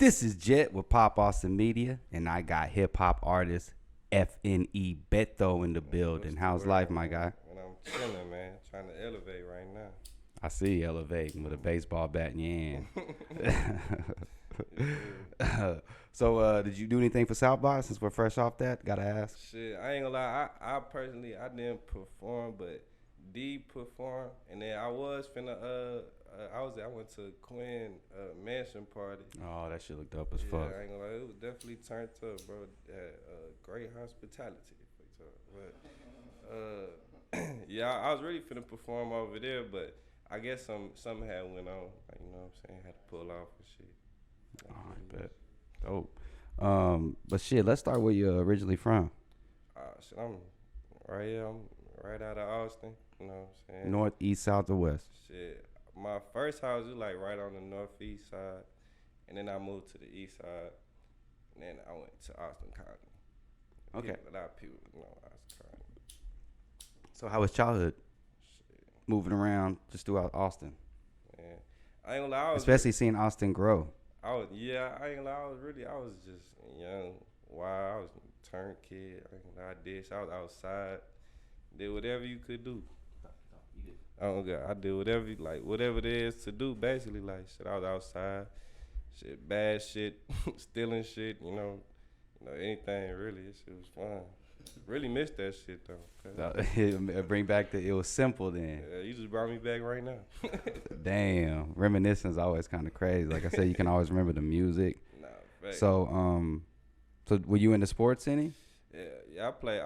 This is Jet with Pop Austin Media, and I got hip hop artist FNE Beto in the building. How's life, my guy? And I'm chilling, man. Trying to elevate right now. I see you elevating with a baseball bat in your hand. So, did you do anything for South by since we're fresh off that? Gotta ask. Shit, I ain't gonna lie. I personally, I didn't perform, but did perform. And then I was finna, I went to Quinn mansion party. Oh, that shit looked up as Yeah, fuck. I ain't gonna lie. It was definitely turned up, bro. Had great hospitality. But, yeah, I was really finna perform over there, but I guess something had went on. Like, you know what I'm saying? Had to pull off and shit. All right, bet. Dope. But shit, let's start where you're originally from. Shit, I'm right here. I'm right out of Austin. You know what I'm saying? North, east, south, or west? Shit, my first house was like right on the northeast side, and then I moved to the east side, and then I went to Austin County. Okay. A lot of people know Austin County. So, how was childhood? Shit, Moving around just throughout Austin, man. I ain't gonna lie. especially seeing Austin grow. I ain't gonna lie. I was just young, wild. I was a turn kid. I ain't gonna lie. I did. So I was outside. Did whatever you could do. Oh God, I did whatever it is to do. Basically, like shit. I was outside. Shit, bad shit, stealing shit. You know, anything really. This shit was fun. Really missed that shit though. It bring back it was simple then. Yeah, you just brought me back right now. Damn, reminiscence is always kind of crazy. Like I said, you can always remember the music. Nah, fact. So were you into sports any? Yeah. I play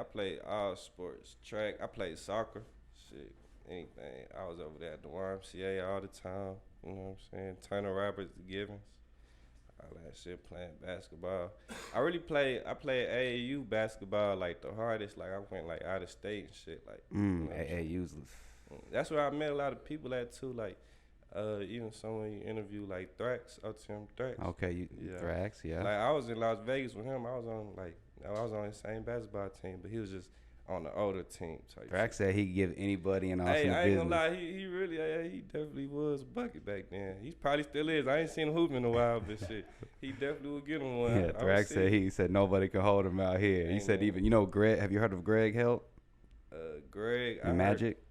all sports. Track. I played soccer. Shit, anything. I was over there at the YMCA all the time. You know what I'm saying? Turner Roberts, the Givens. All that shit, playing basketball. I played AAU basketball like the hardest. Like I went like out of state and shit. Like you know AAU's. that's where I met a lot of people at too. Like even someone you interview like Thrax, Tim Thrax. Okay, Thrax, yeah. Like I was in Las Vegas with him. I was on his same basketball team, but he was just on the older team. Thrax said he'd give anybody in Austin Hey, I ain't business. gonna lie, he really, he definitely was a bucket back then. He probably still is. I ain't seen him hoop in a while, but shit, he definitely would get him one. Yeah, Thrax said he said nobody could hold him out here. He said even Greg. Have you heard of Greg Help? Greg. And Magic.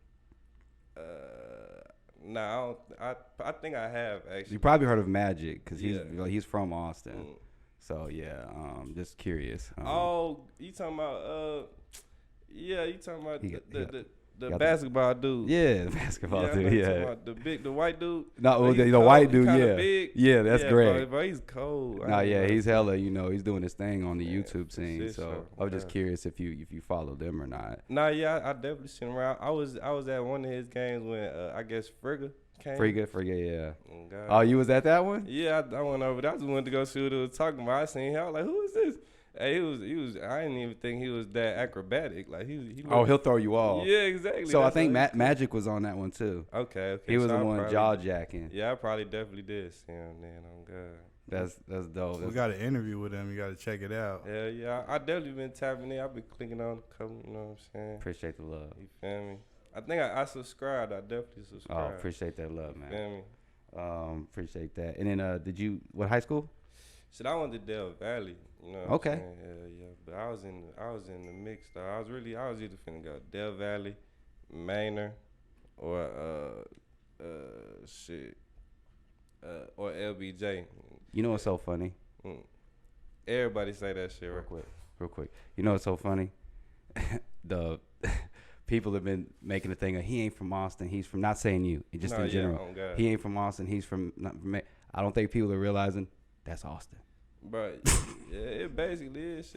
Nah, I think I have actually. You probably heard of Magic because he's from Austin. So yeah, just curious. You talking about you talking about the basketball dude. Yeah, the basketball dude. Yeah, the white dude. No, the white dude. Yeah, big. Yeah, that's Greg. Bro, he's cold. No, yeah, he's hella. He's doing his thing on the YouTube scene. Shit, So I was just curious if you follow them or not. Nah, yeah, I definitely seen him around. I was at one of his games when I guess Frigga came. Frigga, yeah. God. Oh, you was at that one? Yeah, I went over there. I just wanted to go see what he was talking about. I seen him. I was like, who is this? Hey, he was. I didn't even think he was that acrobatic. Like he he'll throw you off. Yeah, exactly. So I think Magic was on that one too. Okay. He was the one jaw jacking. Yeah, I probably definitely did see him then. On God. That's dope. We got an interview with him. You got to check it out. Yeah. I definitely been tapping in. I've been clicking on a couple. You know what I'm saying? Appreciate the love. You feel me? I think I subscribed. I definitely subscribed. Oh, appreciate that love, man. You feel me? Appreciate that. And then, what high school? Shit, I went to Del Valley. You know. What I'm saying? Yeah. But I was in the mix though. I was either finna go Del Valley, Manor, or or LBJ. You know what's so funny? Everybody say that shit real quick. You know what's so funny? The people have been making a thing of he ain't from Austin. He's from, not saying you, just in general. He ain't from Austin. He's from, not from. I don't think people are realizing that's Austin. But yeah, it basically is.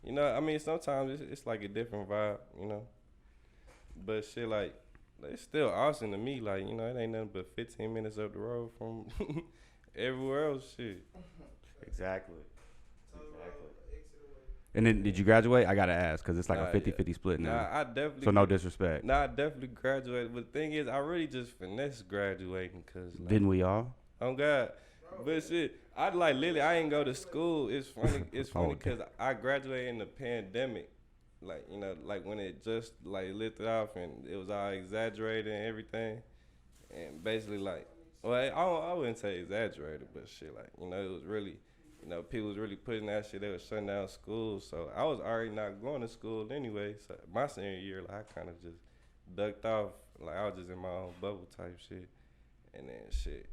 I mean, sometimes it's like a different vibe, But shit, like, it's still Austin to me. Like, it ain't nothing but 15 minutes up the road from everywhere else. Shit. Exactly. And then, did you graduate? I gotta ask, cause it's like a 50-50 split now. Nah, I definitely. So no disrespect. Nah, I definitely graduated. But the thing is, I really just finessed graduating, cause like, didn't we all? Oh God. But shit, I ain't go to school. It's funny. It's funny because I graduated in the pandemic. Like, like when it just like lifted off and it was all exaggerated and everything. And basically like, well, I wouldn't say exaggerated, but shit, like, it was really, you know, people was really pushing that shit. They was shutting down schools. So I was already not going to school anyway. So my senior year, like, I kind of just ducked off. Like, I was just in my own bubble type shit. And then shit,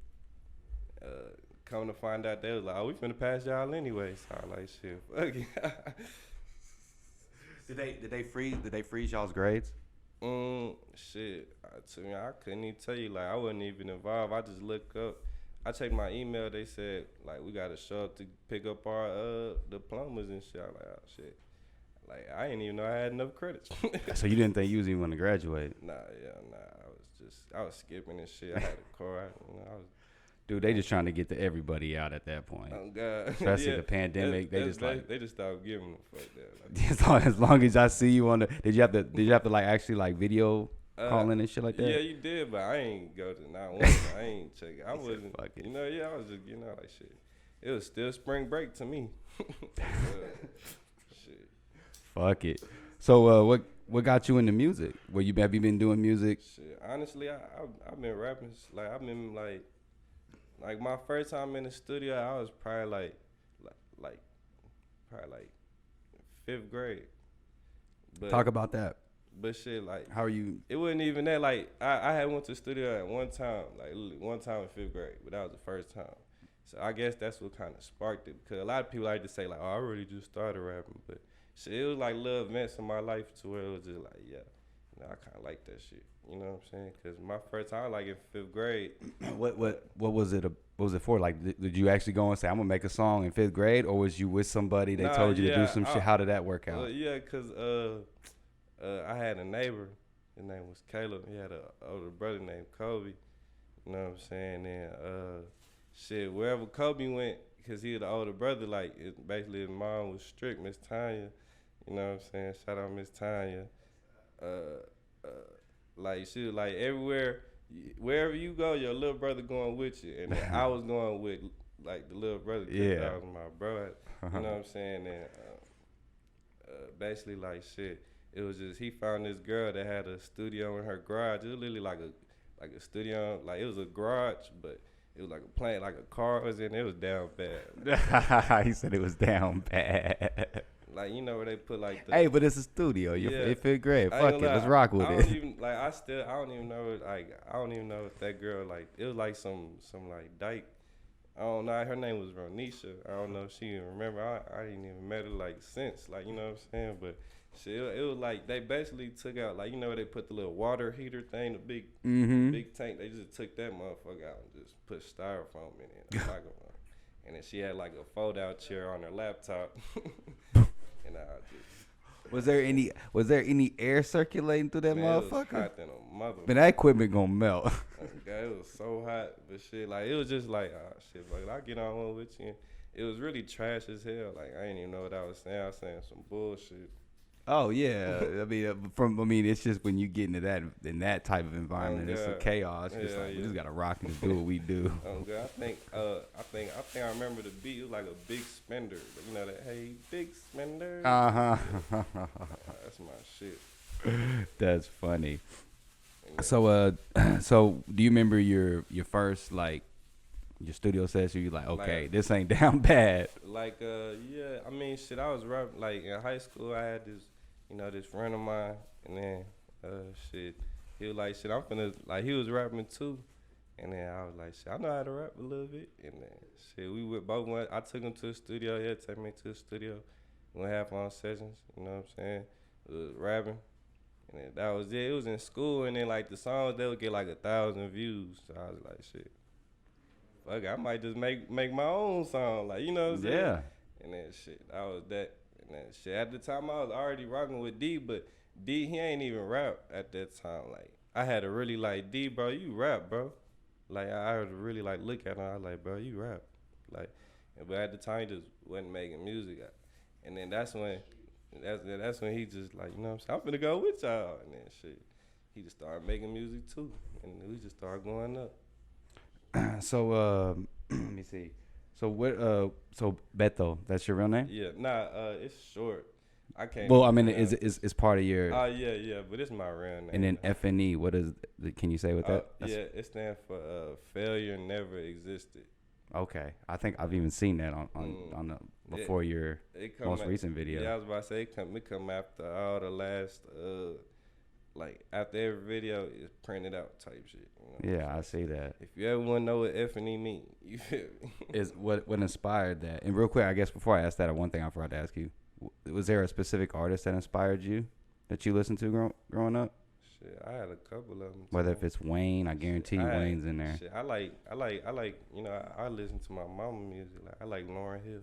come to find out, they was like, oh, we finna pass y'all anyway. So I like, shit, fuck it. Did they freeze y'all's grades? Shit. To me, I couldn't even tell you. Like, I wasn't even involved. I just looked up. I checked my email. They said, like, we got to show up to pick up our diplomas and shit. I was like, oh, shit. Like, I didn't even know I had enough credits. So you didn't think you was even going to graduate? Nah. I was skipping and shit. I had a car. Dude, they just trying to get to everybody out at that point. Oh, God. Especially the pandemic. They just stopped giving a fuck that. Like, as long as I see you on the, did you have to like actually like video calling and shit like that? Yeah, you did, but I ain't go to not one. I ain't check it. I wasn't, you know, I was just getting out like shit. It was still spring break to me. Shit. Fuck it. So what got you into music? Have you been doing music? Shit, honestly, I've been rapping. Like, I've been like my first time in the studio, I was probably like 5th grade. But, talk about that. But shit, like, how are you? It wasn't even that. Like, I had went to the studio at one time, like one time in 5th grade, but that was the first time. So I guess that's what kind of sparked it, because a lot of people like to say like, oh, I really just started rapping, but shit, it was like little events in my life to where it was just like, yeah, you know, I kind of like that shit. You know what I'm saying? Because my first time, like in 5th grade. What was it? What was it for? Like, did you actually go and say, I'm gonna make a song in 5th grade, or was you with somebody? They told you to do some shit. How did that work out? Yeah, cause I had a neighbor. His name was Caleb. He had an older brother named Kobe. You know what I'm saying? And shit, wherever Kobe went, cause he was the older brother. Like, basically his mom was strict, Miss Tanya. You know what I'm saying? Shout out Miss Tanya. Like, she was like, everywhere, wherever you go, your little brother going with you. And then I was going with, like, the little brother, because that was my brother. You know what I'm saying? And basically, like, shit, it was just, he found this girl that had a studio in her garage. It was literally like a studio, like, it was a garage, but it was like a plant, like a car was in it. It was down bad. He said it was down bad. Like, you know where they put like the... Hey, but it's a studio. You're in 5th grade. Fuck it. Let's rock with it. I don't even know, like, I don't even know if that girl, like, it was like some like, dyke. I don't know. Her name was Ronisha. I don't know if she even remember. I didn't even met her, like, since. Like, you know what I'm saying? But shit, it was like, they basically took out, like, you know where they put the little water heater thing, the big tank. They just took that motherfucker out and just put styrofoam in it. And then she had, like, a fold-out chair on her laptop. And was there any air circulating through that motherfucker? It was hot than a motherfucker. Man, that equipment gonna melt. God, it was so hot, but shit, like, it was just like, shit, like, I get on one with you. And it was really trash as hell. Like, I didn't even know what I was saying. I was saying some bullshit. Oh yeah, it's just when you get into that in that type of environment, it's a chaos. It's just we just gotta rock and do what we do. Oh God, I think I remember the beat. It was like a big spender. You know that, hey, big spender. That's my shit. That's funny. Yeah. So do you remember your first, like, your studio session? You like, okay, like, this ain't down bad. Like, yeah, I mean, shit, I was rapping, like, in high school. I had this, you know, this friend of mine, and then, shit, he was like, shit, I'm finna, like, he was rapping too, and then I was like, shit, I know how to rap a little bit, and then, shit, we went, I took him to the studio, he had to take me to the studio, we went have on sessions, you know what I'm saying, rapping, and then that was it. It was in school, and then, like, the songs, they would get, like, 1,000 views, so I was like, shit, fuck, I might just make my own song, like, you know what I'm saying? Yeah. And then, shit, I was that. And then, shit, at the time, I was already rocking with D, but D, he ain't even rap at that time. Like, I had to really, like, D, bro, you rap, bro. Like, I had to really, like, look at him. I was like, bro, you rap. Like, but at the time, he just wasn't making music. And then that's when he just, like, you know what I'm saying? I'm finna go with y'all. And then, shit, he just started making music, too. And we just started going up. So, let me see. So what? So Beto, that's your real name? Yeah. Nah. It's short. I can't. Well, I mean, it's part of your. Yeah, but it's my real name. And then FNE, what is? Can you say what that? Yeah, it stands for failure never existed. Okay, I think I've even seen that on the before your most recent video. Yeah, I was about to say it come after all the last like after every video is printed out type shit. You know I see that. If you ever want to know what FNE mean, you feel me? Is what inspired that? And real quick, I guess before I ask that, one thing I forgot to ask you: was there a specific artist that inspired you that you listened to growing up? Shit, I had a couple of them. Whether if it's Wayne, I guarantee Wayne's in there. Shit, I like. You know, I listen to my mama music. Like I like Lauryn Hill.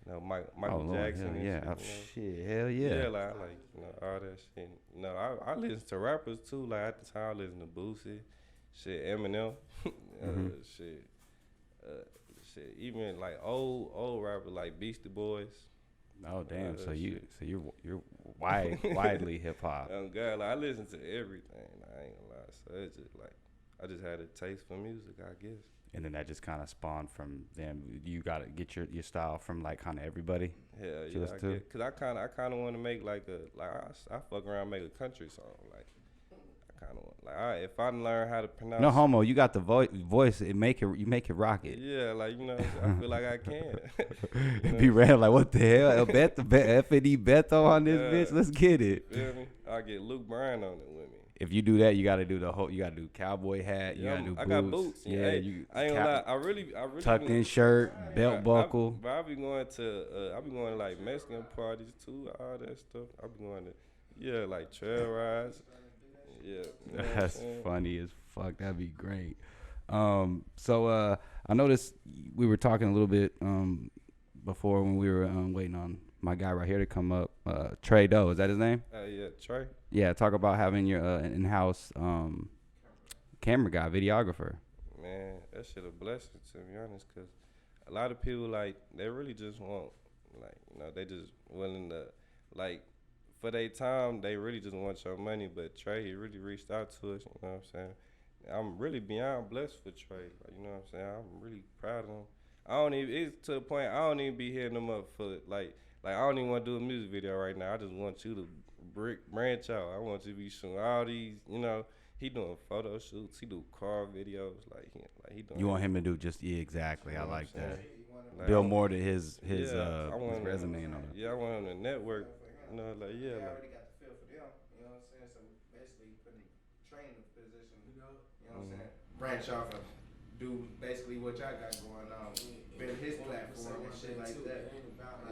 You know, Michael Jackson. Hill, yeah. Shit, shit, hell yeah. Yeah, like I like all that shit. You know, I listen to rappers too. Like at the time, I listen to Boosie, shit, Eminem, shit, even like old rappers like Beastie Boys. Oh damn! So you're widely hip hop. Oh God, like I listen to everything. I ain't gonna lie. So it's just like I just had a taste for music, I guess. And then that just kind of spawned from them. You gotta get your style from like kind of everybody. Hell yeah, I get, cause I kind of want to make like I fuck around and make a country song. Like I kind of want if I learn how to pronounce. No homo, you got the voice. You make it rocket. Yeah, like I feel like I can. Be random like what the hell? FNE Beto on this bitch. Let's get it. Feel me? I get Luke Bryan on it with me. If you do that, you got to do the whole. You got to do cowboy hat. You got to do boots. I got boots. Yeah, hey, I ain't gonna lie. I really tucked in shirt, belt buckle. But I be going to like Mexican parties too. All that stuff. I be going to like trail rides. Yeah, that's funny as fuck. That'd be great. So I noticed we were talking a little bit before when we were waiting on my guy right here to come up. Trey Doe, is that his name? Yeah, Trey. Yeah, talk about having your in-house camera guy, videographer. Man, that shit a blessing to be honest, cause a lot of people like they really just want they just willing to like. For their time, they really just want your money. But Trey, he really reached out to us. You know what I'm saying? I'm really beyond blessed for Trey. Like, you know what I'm saying? I'm really proud of him. It's to the point I don't even be hitting him up for like I don't even want to do a music video right now. I just want you to branch out. I want you to be showing all these. You know, he doing photo shoots. He do car videos. Like he doing. You want him to do just exactly. I like that. Like, build more to his resume and all that. Yeah, I want him to network. You know, like I already got the feel for them. You know what I'm saying? So basically, putting training position. You know what I'm saying? Branch off and do basically what y'all got going on. Build his platform and shit like that.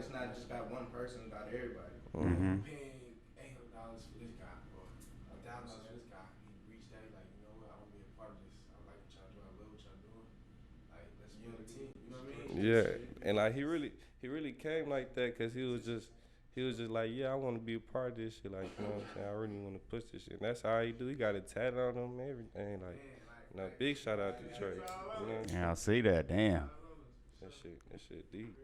It's not just about one person, about everybody. Mm-hmm. Paying $800 for this guy or $1,000 for this guy. He reached out, like, you know what? I want to be a part of this. I like what y'all doing. I love what y'all doing. Like, let's build a team. You know what I mean? Yeah, and like he really came like that because he was just like, yeah, I want to be a part of this shit. Like, you know what I'm saying? I really want to push this shit. And that's how he do. He got a tat on him and everything. Like, big shout out to Trey. You know? Yeah, I see that. Damn. That shit deep.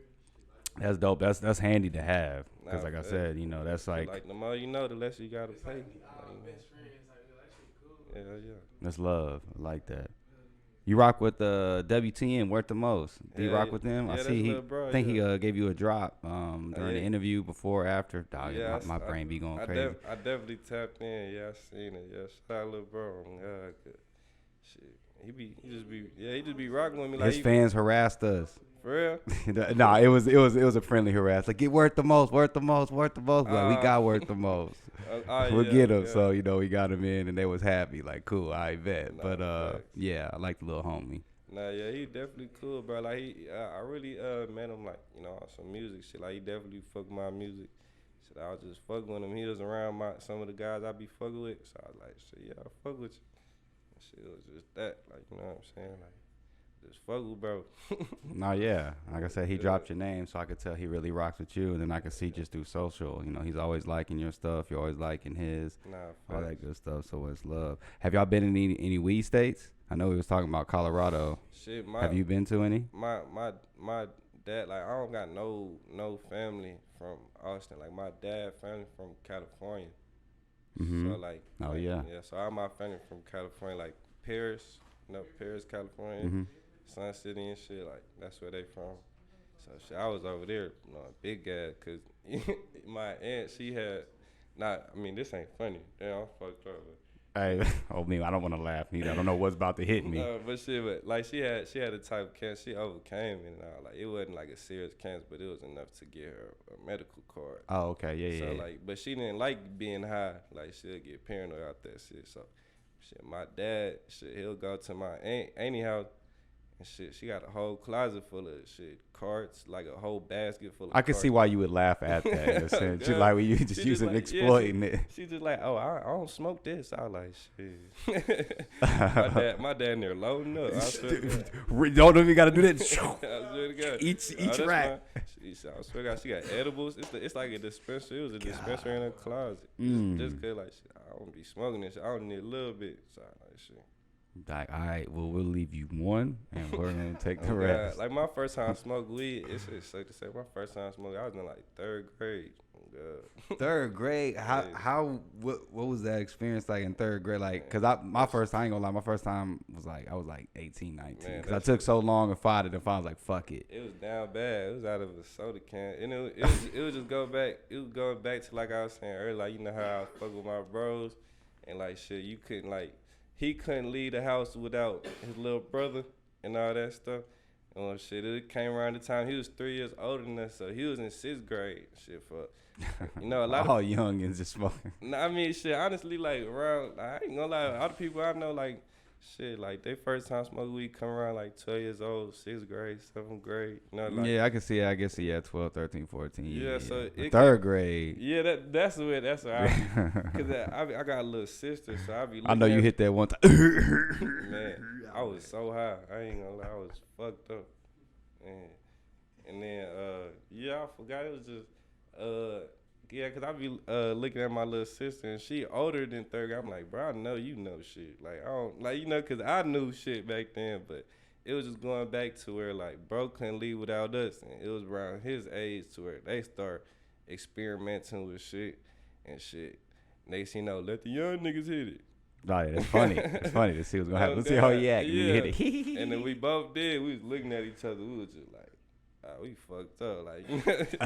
That's dope. That's handy to have. Because like I said, you know, that's like the more you know, the less you got to pay. Yeah. That's love. I like that. You rock with WTN, Worth the Most. Do you rock with them? Yeah, I see he gave you a drop during the interview before or after. Dog, my brain be going crazy. I definitely tapped in. Yeah, I seen it. Yeah, shout out little bro. God, shit. He just be rocking with me. Like his fans harassed us. For real? Nah, it was a friendly harass. Like, get Worth the Most, Worth the Most, Worth the Most. But we got Worth the Most. We'll get him. Yeah. So, you know, we got him in and they was happy. Like, cool, I bet. But yeah, I like the little homie. Nah, yeah, he definitely cool, bro. Like I really met him like, you know, on some music shit. Like he definitely fuck my music. Shit, I was just fucking with him. He was around some of the guys I be fucking with. So I was like, shit, yeah, I fuck with you. And shit, it was just that, like, you know what I'm saying? Like, just fuck with bro. Nah, yeah. Like I said, he dropped your name, so I could tell he really rocks with you. And then I could see just through social, you know, he's always liking your stuff. You're always liking his. All that good stuff. So it's love. Have y'all been in any weed states? I know we was talking about Colorado. Shit, have you been to any? My dad, like, I don't got no family from Austin. Like, my dad family from California. Mm-hmm. So like, yeah. So all my family from California, like Paris, Paris, California. Mm-hmm. Sun City and shit, like that's where they from. So shit, I was over there, you know, big ass, cause my aunt, she had, I mean, this ain't funny. Damn, I'm fucked up. Hey, oh me, I don't want to laugh neither. I don't know what's about to hit me. But shit, but like she had a type of cancer. She overcame it and all. Like it wasn't like a serious cancer, but it was enough to get her a medical card. Oh, okay, yeah. So like, but she didn't like being high. Like she'll get paranoid out that shit. So shit, my dad, shit, he'll go to my auntie house. And shit, she got a whole closet full of shit, carts, like a whole basket full of I can carts. see why you would laugh at that. In a sense. Just like when you just using like, exploiting it. She just like, oh, I don't smoke this. I was like, shit. my dad in there loading up. I swear to God. Don't even got to do that. I swear to God. Each rack. I swear to God, she got edibles. It's like a dispensary. It was a dispensary in her closet. Just cause like, shit, I don't be smoking this shit. I don't need a little bit. So I like, shit. Like, all right, well, we'll leave you one, and we're gonna take the rest. Like my first time I smoked weed, it's safe to say my first time I smoked, I was in like 3rd grade. Third grade? What was that experience like in 3rd grade? Like, cause I ain't gonna lie, my first time was like I was like 18, 19. Man, cause I took so long and fought it, and I was like, fuck it. It was down bad. It was out of a soda can, and it was just go back. It was going back to like I was saying earlier, like you know how I fuck with my bros, and like shit, you couldn't like. He couldn't leave the house without his little brother and all that stuff. Oh shit! It came around the time he was 3 years older than us, so he was in 6th grade. Shit, for a lot all youngins just smoking. I mean, shit. Honestly, like around, I ain't gonna lie. All the people I know, like shit, like they first time smoking weed come around like 12 years old, 6th grade, 7th grade. You know, like, yeah, I can see it. I guess 12, 13, 14. Yeah, so it 3rd grade. Yeah, that's where cause I got a little sister, so I be. I know you hit that one time. Man, I was so high. I ain't gonna lie, I was fucked up. And then I forgot it was just cause I be looking at my little sister and she older than 3rd grade. I'm like, bro, I know you know shit. Like I don't like cause I knew shit back then, but it was just going back to where like bro couldn't leave without us, and it was around his age to where they start experimenting with shit and shit. Next thing you know, let the young niggas hit it. Oh, yeah, that's funny. It's funny to see what's gonna happen. Let's see how he act. Yeah. Hit it. And then we both did. We was looking at each other. We was just like, we fucked up. Like, that shit,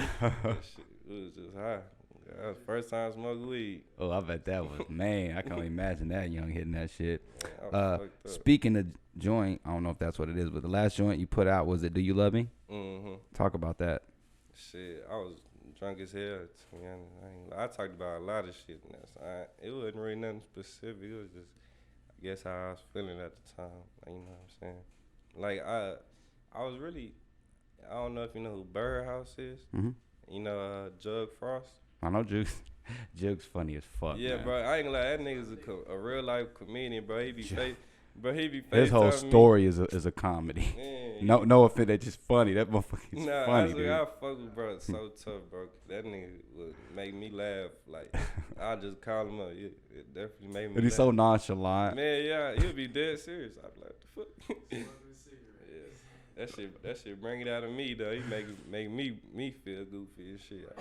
it was just high. That was the first time I smoked weed. Oh, I bet that was, man. I can only imagine that young hitting that shit. Man, speaking of joint, I don't know if that's what it is, but the last joint you put out, was it Do You Love Me? Mm-hmm. Talk about that. Shit, I was drunk as hell. I talked about a lot of shit. It wasn't really nothing specific. It was just, I guess, how I was feeling at the time. Like, you know what I'm saying? Like, I was really, I don't know if you know who Birdhouse is. Mm-hmm. You know Jug Frost? I know Jug's. Jug's funny as fuck. Yeah, man. bro. I ain't gonna lie. That nigga's a real life comedian, bro. He be his whole story is a comedy. Man, no offense, that's just funny. That motherfucker is funny, dude. I fuck with bro. It's so tough, bro. That nigga would make me laugh. Like I just call him up. It definitely made me. But he's so nonchalant. Man, yeah, he'll be dead serious. I'd be like, the fuck. Yeah, that shit bring it out of me though. He make me feel goofy and shit.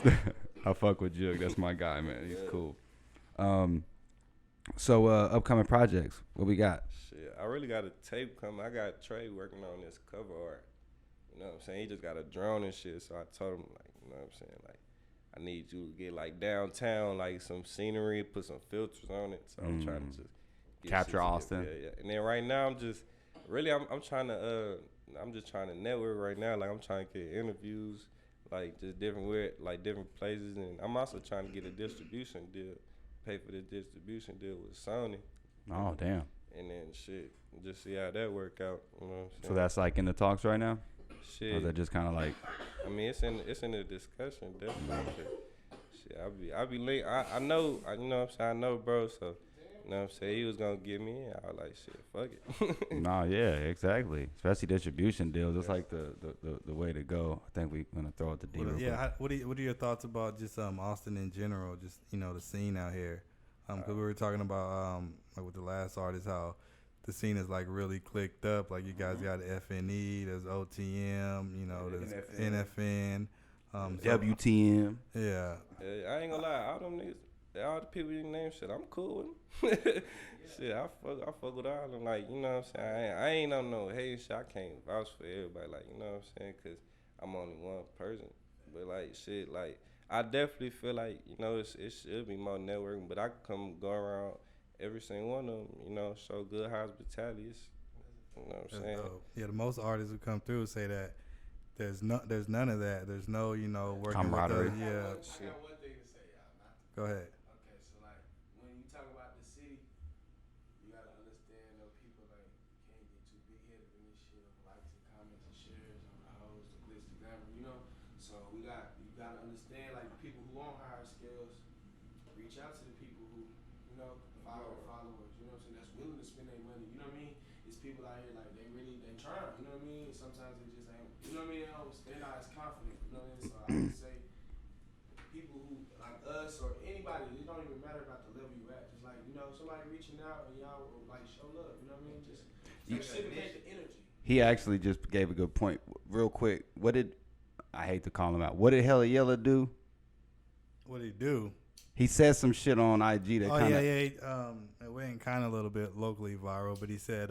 I fuck with Jug. That's my guy, man. He's cool. So upcoming projects, what we got? Shit, I really got a tape coming. I got Trey working on this cover art. You know what I'm saying? He just got a drone and shit. So I told him, like, you know what I'm saying? Like, I need you to get like downtown, like some scenery, put some filters on it. So I'm trying to just get capture Austin. Yeah. And then right now I'm just really I'm trying to I'm just trying to network right now. Like I'm trying to get interviews, like just different places, and I'm also trying to get a distribution deal. Pay for the distribution deal with Sony. Oh, damn. And then shit, just see how that work out. You know what I'm saying? So that's like in the talks right now? Shit. Or is that just kind of like? I mean, it's in the discussion, definitely. Shit, I be late. I know, you know what I'm saying? I know, bro, so, you know what I'm saying? He was going to get me in. I was like, shit, fuck it. Nah, yeah, exactly. Especially distribution deals. It's like the way to go. I think we're going to throw it to D. What are your thoughts about just Austin in general, just, you know, the scene out here? Because we were talking about, like with the last artist, how the scene is like really clicked up. Like you guys got FNE, there's OTM, you know, there's NFN. WTM. Yeah. I ain't gonna lie, all them niggas, all the people you name, shit, I'm cool with them. Shit, I fuck with all of them. Like, you know what I'm saying? I ain't on no hate shit. I can't vouch for everybody. Like, you know what I'm saying? Because I'm only one person. But, like, shit, like, I definitely feel like, you know, it should be more networking. But I can go around every single one of them, you know, show good hospitality. You know what I'm saying? Yeah, the most artists who come through say that there's none of that. There's no, you know, working camaraderie. with us. Yeah. I got one thing to say, y'all. Go ahead. Okay, so like when you talk about the city, you gotta understand those people like can't get too big headed in this shit of likes and comments and shares on the hoes, the glitz, the glamour, you know. So you gotta understand like the people who on higher scales, reach out to the people who, you know, followers, you know what I'm saying, that's willing to spend their money, you know what I mean? It's people out here like they trying, you know what I mean? Sometimes they just ain't, you know what I mean? They're not as confident, you know what I mean? So I would say people who like us or anybody, it don't even matter about the level you at. Just like, you know, somebody reaching out and y'all like show love, you know what I mean? Just reciprocate the energy. He actually just gave a good point. Real quick, I hate to call him out. What did Hella Yella do? What did he do? He said some shit on IG that kind of. It went kind of a little bit locally viral, but he said,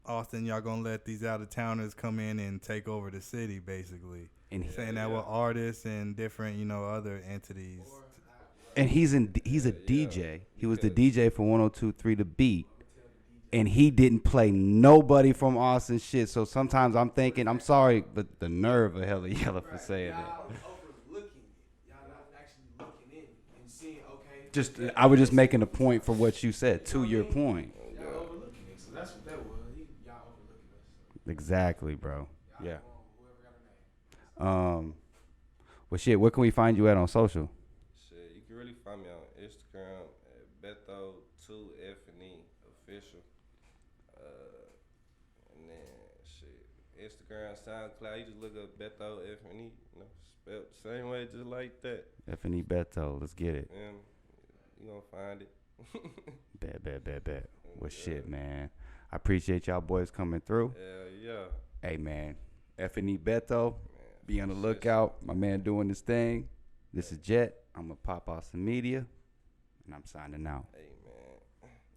Austin, y'all gonna let these out of towners come in and take over the city, basically. And saying that with artists and different, you know, other entities. And he's a DJ. He was the DJ for 102.3 The Beat. And he didn't play nobody from Austin shit. So sometimes I'm thinking, I'm sorry, but the nerve of Hella Yella for saying that. Y'all overlooking it. Y'all not actually looking in and seeing, okay. I was just making a point for what you said, to your point. Y'all overlooking it. So that's what that was. Y'all overlooking us. So. Exactly, bro. Y'all Yeah. whoever got a name. Well, shit, where can we find you at on social? Shit, you can really find me on Instagram at Beto2FNE official. And then shit, Instagram, SoundCloud, you just look up Beto FNE, you know, spelled the same way, just like that. FNE Beto, let's get it. And you gonna find it. Bet. Well, shit, man. I appreciate y'all boys coming through. Yeah. Hey, man. FNE Beto, be on the lookout. My man doing this thing. This is Jet. I'm a Pop Austin Media, and I'm signing out. Hey,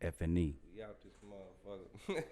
man. FNE. We out this motherfucker.